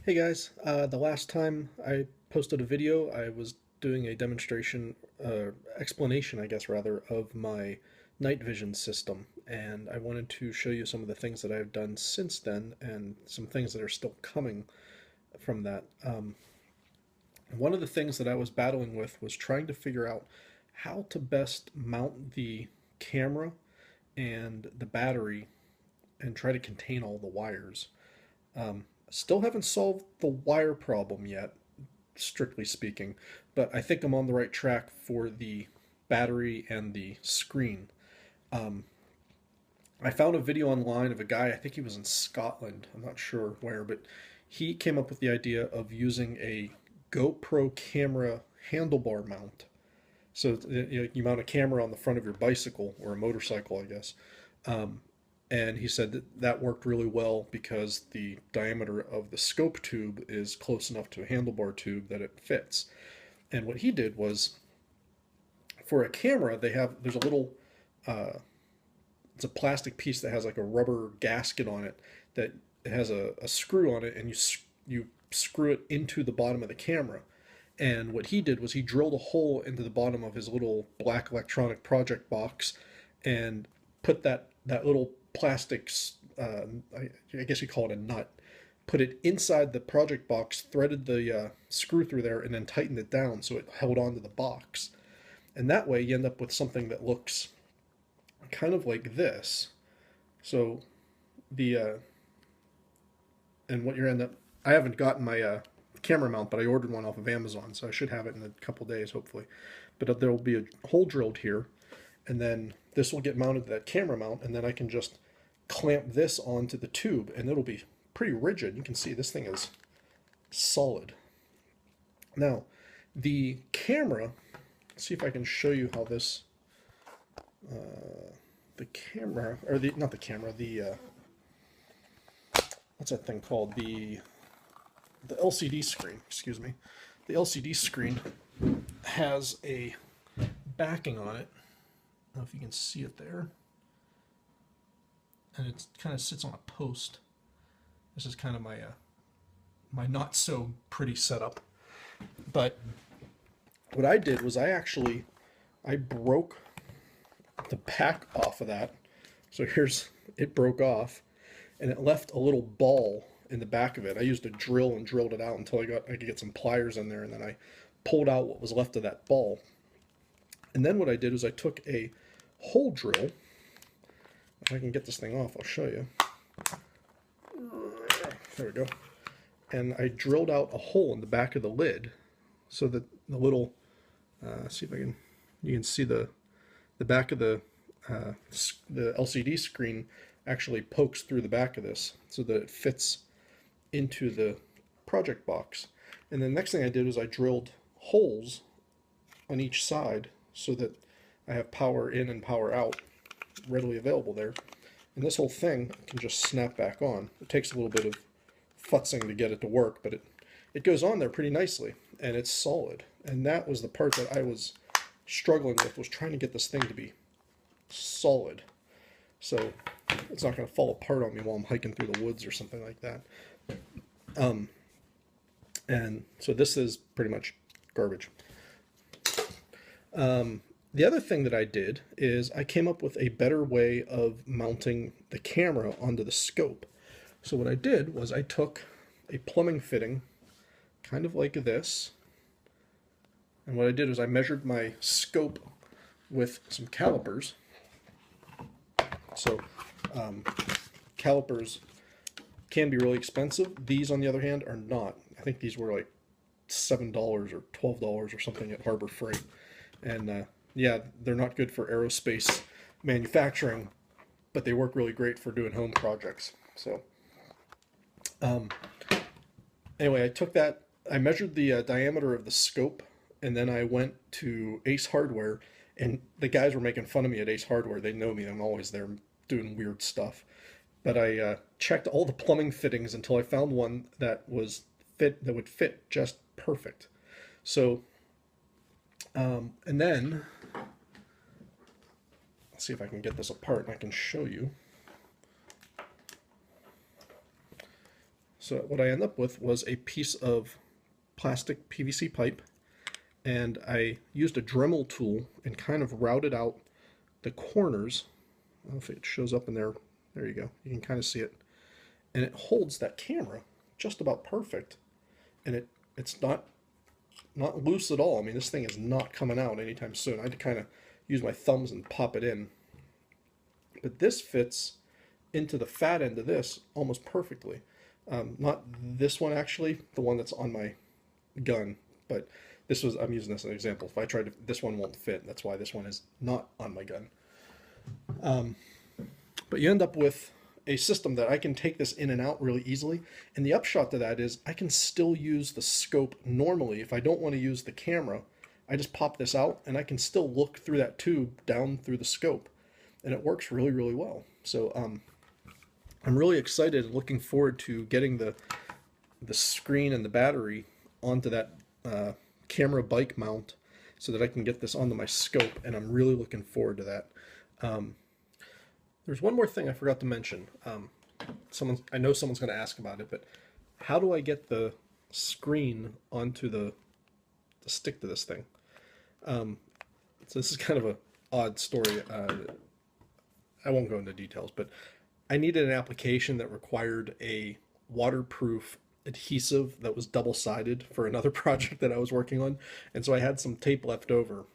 Hey guys, the last time I posted a video, I was doing a demonstration, explanation, I guess rather, of my NightVision system, and I wanted to show you some of the things that I've done since then and some things that are still coming from that. One of the things that I was battling with was trying to figure out how to best mount the camera and the battery and try to contain all the wires. Still haven't solved the wire problem yet, strictly speaking, but I think I'm on the right track for the battery and the screen. Um, I found a video online of a guy, I think he was in Scotland, I'm not sure where, but he came up with the idea of using a GoPro camera handlebar mount. So you mount a camera on the front of your bicycle or a motorcycle, I guess. Um, and he said that that worked really well because the diameter of the scope tube is close enough to a handlebar tube that it fits. And what he did was, for a camera, there's a little it's a plastic piece that has like a rubber gasket on it that it has a screw on it, and you screw it into the bottom of the camera. And what he did was he drilled a hole into the bottom of his little black electronic project box and put that little plastic, I guess you call it a nut, put it inside the project box, threaded the screw through there, and then tightened it down so it held onto the box. And that way you end up with something that looks kind of like this. So the and what you end up, I haven't gotten my camera mount, but I ordered one off of Amazon, so I should have it in a couple days, hopefully. But there will be a hole drilled here, and then this will get mounted to that camera mount, and then I can just clamp this onto the tube, and it'll be pretty rigid. You can see this thing is solid. Now, the camera, let's see if I can show you how this, the camera, or the, not the camera, the, what's that thing called? The LCD screen, excuse me. The LCD screen has a backing on it. I don't know if you can see it there. And it kind of sits on a post. This is kind of my my not so pretty setup. But what I did was I broke the back off of that. So it broke off, and it left a little ball in the back of it. I used a drill and drilled it out until I could get some pliers in there, and then I pulled out what was left of that ball. And then what I did was I took a hole drill. If I can get this thing off, I'll show you. There we go. And I drilled out a hole in the back of the lid so that the little, see if you can see the back of the LCD screen actually pokes through the back of this so that it fits into the project box. And the next thing I did was I drilled holes on each side so that I have power in and power out readily available there. And this whole thing can just snap back on. It takes a little bit of futzing to get it to work, but it goes on there pretty nicely, and it's solid. And that was the part that I was struggling with, was trying to get this thing to be solid, so it's not going to fall apart on me while I'm hiking through the woods or something like that. And so this is pretty much garbage. The other thing that I did is I came up with a better way of mounting the camera onto the scope. So what I did was I took a plumbing fitting, kind of like this, and what I did was I measured my scope with some calipers. So calipers can be really expensive. These, on the other hand, are not. I think these were like $7 or $12 or something at Harbor Freight. And yeah, they're not good for aerospace manufacturing, but they work really great for doing home projects. So anyway, I took that, I measured the diameter of the scope, and then I went to Ace Hardware, and the guys were making fun of me at Ace Hardware. They know me, I'm always there doing weird stuff. But I checked all the plumbing fittings until I found one that would fit just perfect. So, and then, let's see if I can get this apart and I can show you. So what I ended up with was a piece of plastic PVC pipe, and I used a Dremel tool and kind of routed out the corners. I don't know if it shows up in there. There you go. You can kind of see it. And it holds that camera just about perfect. And it's not loose at all. I mean, this thing is not coming out anytime soon. I had to kind of use my thumbs and pop it in. But this fits into the fat end of this almost perfectly. Not this one actually, the one that's on my gun, but I'm using this as an example. If I tried to, this one won't fit. That's why this one is not on my gun. But you end up with a system that I can take this in and out really easily. And the upshot to that is I can still use the scope normally. If I don't want to use the camera, I just pop this out and I can still look through that tube down through the scope. And it works really, really well. So I'm really excited and looking forward to getting the screen and the battery onto that camera bike mount so that I can get this onto my scope, and I'm really looking forward to that. There's one more thing I forgot to mention. I know someone's going to ask about it, but how do I get the screen onto the stick to this thing? So this is kind of an odd story. I won't go into details, but I needed an application that required a waterproof adhesive that was double-sided for another project that I was working on, and so I had some tape left over.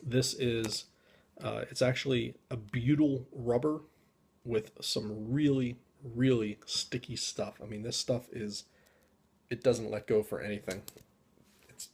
This is it's actually a butyl rubber with some really, really sticky stuff. I mean, this stuff it doesn't let go for anything. It's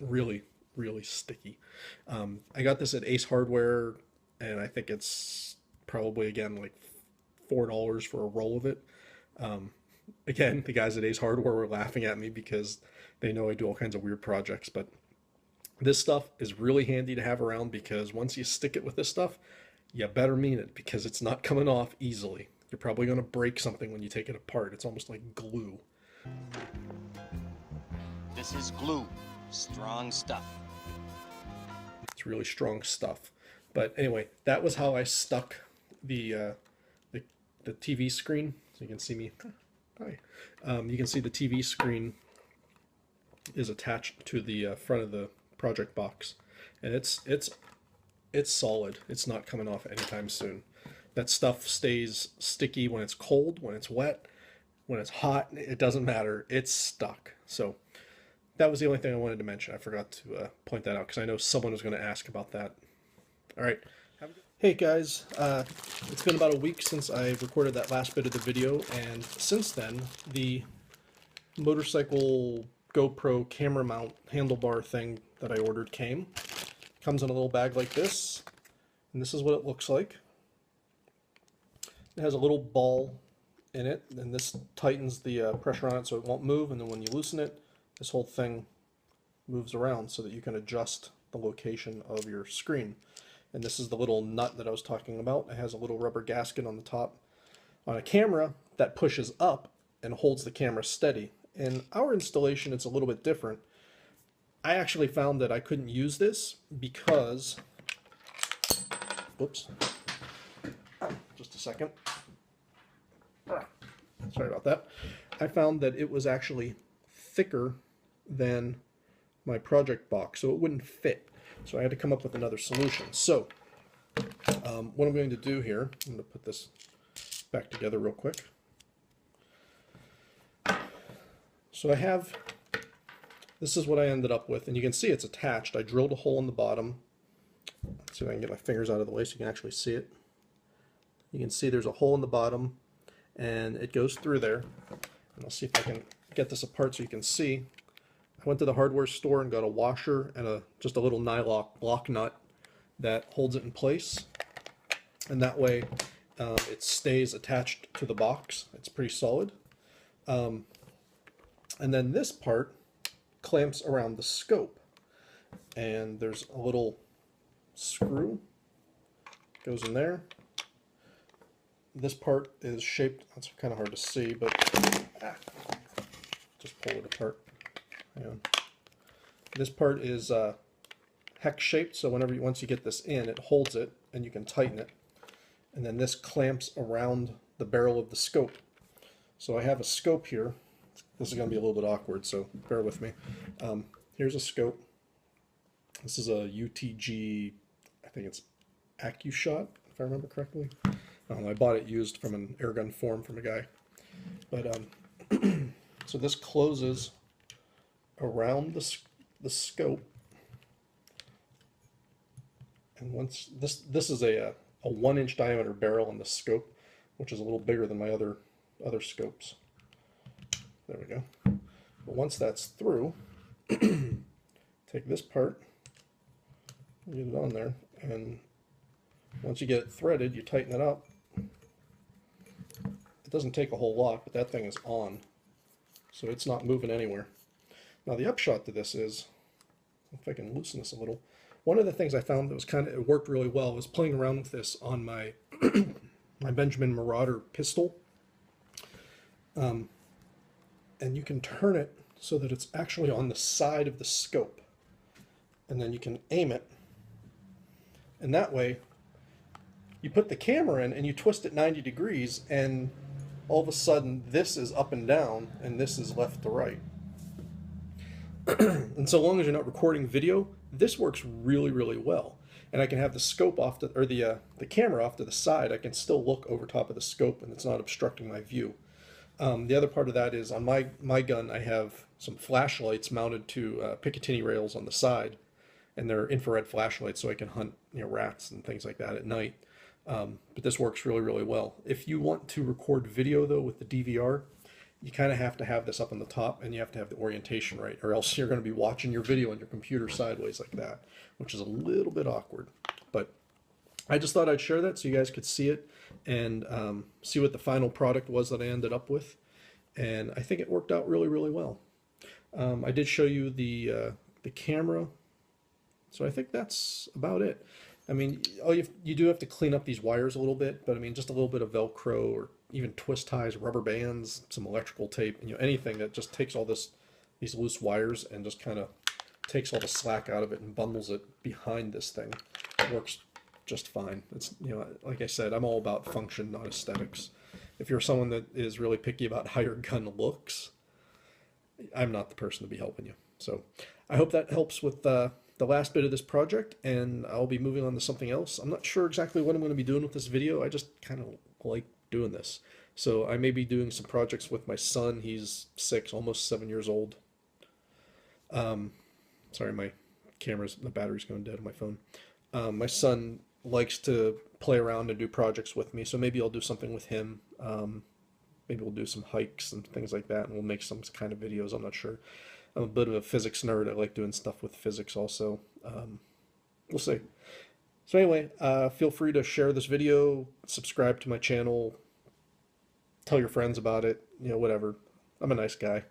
really, really sticky. I got this at Ace Hardware, and I think it's probably, again, like $4 for a roll of it. Again, the guys at Ace Hardware were laughing at me because they know I do all kinds of weird projects, but this stuff is really handy to have around, because once you stick it with this stuff, you better mean it, because it's not coming off easily. You're probably going to break something when you take it apart. It's almost like glue. This is glue. Strong stuff. It's really strong stuff. But anyway, that was how I stuck the TV screen. So you can see me. Hi. You can see the TV screen is attached to the front of the project box, and it's solid. It's not coming off anytime soon. That stuff stays sticky when it's cold, when it's wet, when it's hot. It doesn't matter. It's stuck. So that was the only thing I wanted to mention. I forgot to point that out because I know someone was going to ask about that. All right. Hey guys, it's been about a week since I recorded that last bit of the video, and since then the motorcycle GoPro camera mount handlebar thing that I ordered came. Comes in a little bag like this, and this is what it looks like. It has a little ball in it, and this tightens the pressure on it so it won't move, and then when you loosen it, this whole thing moves around so that you can adjust the location of your screen. And this is the little nut that I was talking about. It has a little rubber gasket on the top. On a camera, that pushes up and holds the camera steady. In our installation, it's a little bit different. I actually found that I couldn't use this because, whoops, just a second. Sorry about that. I found that it was actually thicker than my project box, so it wouldn't fit. So I had to come up with another solution. So what I'm going to do here, I'm going to put this back together real quick. So this is what I ended up with, and you can see it's attached. I drilled a hole in the bottom. Let's see if I can get my fingers out of the way so you can actually see it. You can see there's a hole in the bottom, and it goes through there. And I'll see if I can get this apart so you can see. I went to the hardware store and got a washer and just a little nylon lock nut that holds it in place, and that way it stays attached to the box. It's pretty solid. And then this part clamps around the scope, and there's a little screw goes in there. This part is shaped, that's kind of hard to see, but just pull it apart. Hang on. This part is hex shaped, so once you get this in, it holds it and you can tighten it. And then this clamps around the barrel of the scope. So I have a scope here. This is going to be a little bit awkward, so bear with me. Here's a scope. This is a UTG, I think it's AccuShot, if I remember correctly. I bought it used from an airgun forum from a guy. But so this closes around the scope, and once this is a 1-inch diameter barrel on the scope, which is a little bigger than my other scopes. There we go. But once that's through, take this part, get it on there, and once you get it threaded, you tighten it up. It doesn't take a whole lot, but that thing is on, so it's not moving anywhere. Now the upshot to this is, if I can loosen this a little, one of the things I found that was it worked really well was playing around with this on my my Benjamin Marauder pistol. And you can turn it so that it's actually on the side of the scope, and then you can aim it, and that way you put the camera in and you twist it 90 degrees, and all of a sudden this is up and down and this is left to right. And so long as you're not recording video, this works really, really well. And I can have the scope off to, or the camera off to the side. I can still look over top of the scope and it's not obstructing my view. The other part of that is on my gun, I have some flashlights mounted to Picatinny rails on the side, and they're infrared flashlights, so I can hunt rats and things like that at night. But this works really, really well. If you want to record video though with the DVR, you kind of have to have this up on the top, and you have to have the orientation right, or else you're going to be watching your video on your computer sideways like that, which is a little bit awkward. But I just thought I'd share that so you guys could see it and see what the final product was that I ended up with. And I think it worked out really, really well. I did show you the camera, so I think that's about it. I mean, you do have to clean up these wires a little bit, but I mean, just a little bit of Velcro or even twist ties, rubber bands, some electrical tape, anything that just takes all these loose wires and just kind of takes all the slack out of it and bundles it behind this thing. It works just fine. It's, like I said, I'm all about function, not aesthetics. If you're someone that is really picky about how your gun looks, I'm not the person to be helping you. So I hope that helps with the last bit of this project, and I'll be moving on to something else. I'm not sure exactly what I'm going to be doing with this video. I just kind of like doing this. So I may be doing some projects with my son. He's 6, almost 7 years old. Sorry, my battery's going dead on my phone. My son likes to play around and do projects with me, so maybe I'll do something with him. Maybe we'll do some hikes and things like that, and we'll make some kind of videos. I'm not sure. I'm a bit of a physics nerd. I like doing stuff with physics also. We'll see. So anyway, feel free to share this video, subscribe to my channel, tell your friends about it, whatever. I'm a nice guy.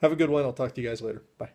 Have a good one. I'll talk to you guys later. Bye.